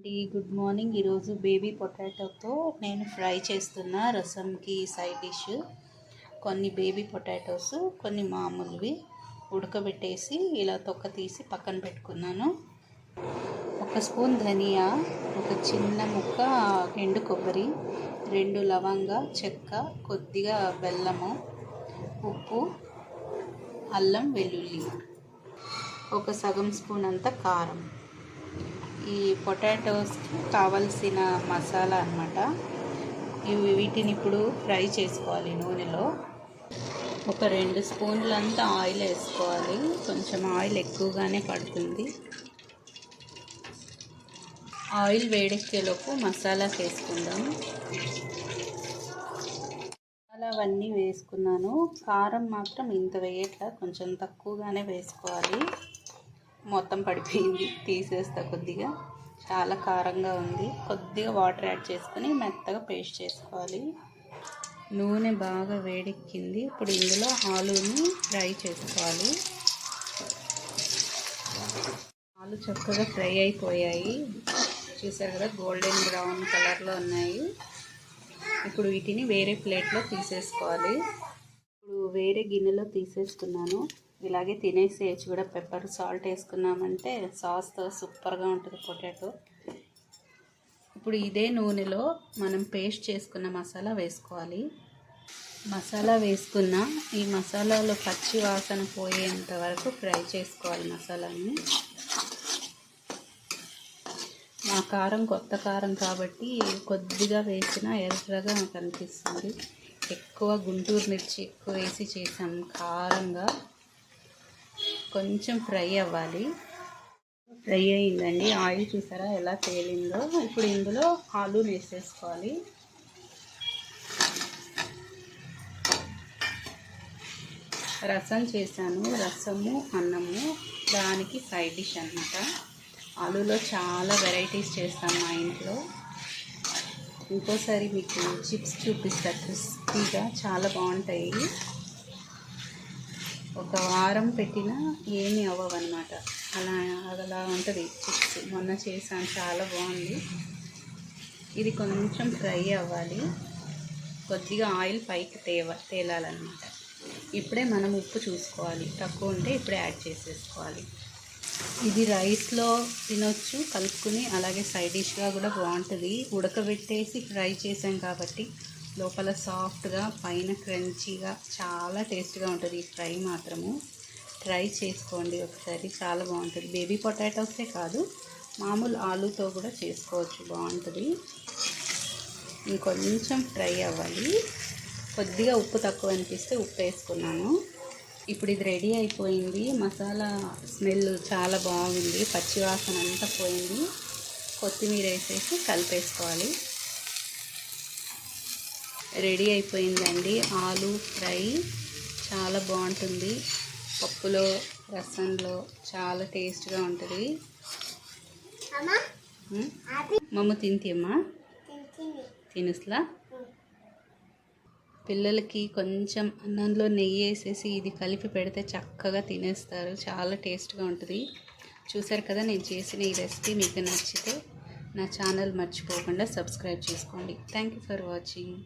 అండి, good morning. ఈరోజు baby పొటాటోతో నేను ఫ్రై చేస్తున్నా రసంకి సైడ్ డిష్. కొన్ని బేబీ పొటాటోస్, కొన్ని మామూలువి ఉడకబెట్టేసి ఇలా తొక్క తీసి పక్కన పెట్టుకున్నాను. 1 స్పూన్ ధనియా, ఒక చిన్న ముక్క ఎండు కొబ్బరి, 2 లవంగా చెక్క, కొద్దిగా బెల్లము, ఉప్పు, అల్లం వెల్లుల్లి, ఒక సగం స్పూన్ అంత కారం. ఈ పొటాటోస్కి కావలసిన మసాలా అన్నమాట. వీటిని ఇప్పుడు ఫ్రై చేసుకోవాలి నూనెలో. ఒక 2 స్పూన్లంతా ఆయిల్ వేసుకోవాలి. కొంచెం ఆయిల్ ఎక్కువగానే పడుతుంది. ఆయిల్ వేడెక్కేలోపు మసాలాకి వేసుకుందాం. మసాలా అవన్నీ వేసుకున్నాను. కారం మాత్రం ఇంత వేయట్లా, కొంచెం తక్కువగానే వేసుకోవాలి. మొత్తం పడిపోయింది, తీసేస్తా. కొద్దిగా చాలా కారంగా ఉంది. కొద్దిగా వాటర్ యాడ్ చేసుకొని మెత్తగా పేస్ట్ చేసుకోవాలి. నూనె బాగా వేడెక్కింది. ఇప్పుడు ఇందులో ఆలూని ఫ్రై చేసుకోవాలి. ఆలు చక్కగా ఫ్రై అయిపోయాయి. చూసారు కదా, గోల్డెన్ బ్రౌన్ కలర్లో ఉన్నాయి. ఇప్పుడు వీటిని వేరే ప్లేట్లో తీసేసుకోవాలి. ఇప్పుడు వేరే గిన్నెలో తీసేసుకున్నాను. ఇలాగే తినేసేయచ్చు కూడా. పెప్పర్ సాల్ట్ వేసుకున్నామంటే సాస్తో సూపర్గా ఉంటుంది పొటాటో. ఇప్పుడు ఇదే నూనెలో మనం పేస్ట్ చేసుకున్న మసాలా వేసుకోవాలి. మసాలా వేసుకున్న ఈ మసాలాలో పచ్చి వాసన పోయేంత వరకు ఫ్రై చేసుకోవాలి మసాలాని. మా కారం కొత్త కారం కాబట్టి కొద్దిగా వేసినా ఎర్రగా కనిపిస్తుంది. ఎక్కువ గుంటూరు మిర్చి ఎక్కువ వేసి చేసాం కారంగా. కొంచెం ఫ్రై అవ్వాలి. ఫ్రై అయిందండి. ఆయిల్ చూసారా ఎలా తేలిందో. ఇప్పుడు ఇందులో ఆలు వేసేసుకోవాలి. రసం చేశాను, రసము అన్నము దానికి సైడ్ డిష్ అన్నమాట. ఆలూలో చాలా వెరైటీస్ చేస్తాం మా ఇంట్లో. ఇంకోసారి మీకు చిప్స్ చూపిస్తా, క్రిస్పీగా చాలా బాగుంటాయి. ఒక వారం పెట్టినా ఏమీ అవ్వవన్నమాట. అలా ఉంటుంది చిప్స్. మొన్న చేసాను, చాలా బాగుంది. ఇది కొంచెం ఫ్రై అవ్వాలి. కొద్దిగా ఆయిల్ పైకి తేలాలన్నమాట. ఇప్పుడే మనం ఉప్పు చూసుకోవాలి. తక్కువ ఉంటే ఇప్పుడే యాడ్ చేసేసుకోవాలి. ఇది రైస్లో తినొచ్చు కలుపుకుని, అలాగే సైడ్ డిష్గా కూడా బాగుంటుంది. ఉడకబెట్టేసి ఫ్రై చేసాం కాబట్టి లోపల సాఫ్ట్గా, పైన క్రంచీగా చాలా టేస్ట్గా ఉంటుంది. ఈ ఫ్రై మాత్రము ట్రై చేసుకోండి ఒకసారి, చాలా బాగుంటుంది. బేబీ పొటాటోసే కాదు, మామూలు ఆలూతో కూడా చేసుకోవచ్చు, బాగుంటుంది. ఇంకొంచెం ఫ్రై అవ్వాలి. కొద్దిగా ఉప్పు తక్కువ అనిపిస్తే ఉప్పు వేసుకున్నాను. ఇప్పుడు ఇది రెడీ అయిపోయింది. మసాలా స్మెల్ చాలా బాగుంది, పచ్చివాసన అంతా పోయింది. కొత్తిమీర వేసేసి కలిపేసుకోవాలి. రెడీ అయిపోయిందండి ఆలు ఫ్రై. చాలా బాగుంటుంది. పప్పులో, రసంలో చాలా టేస్ట్గా ఉంటుంది. మమ్మ తింటియమ్మా, తినుస్లా. పిల్లలకి కొంచెం అన్నంలో నెయ్యి వేసేసి ఇది కలిపి పెడితే చక్కగా తినేస్తారు. చాలా టేస్ట్గా ఉంటుంది. చూసారు కదా, నేను చేసిన ఈ రెసిపీ మీకు నచ్చితే నా ఛానల్ మర్చిపోకుండా సబ్స్క్రైబ్ చేసుకోండి. Thank you for watching.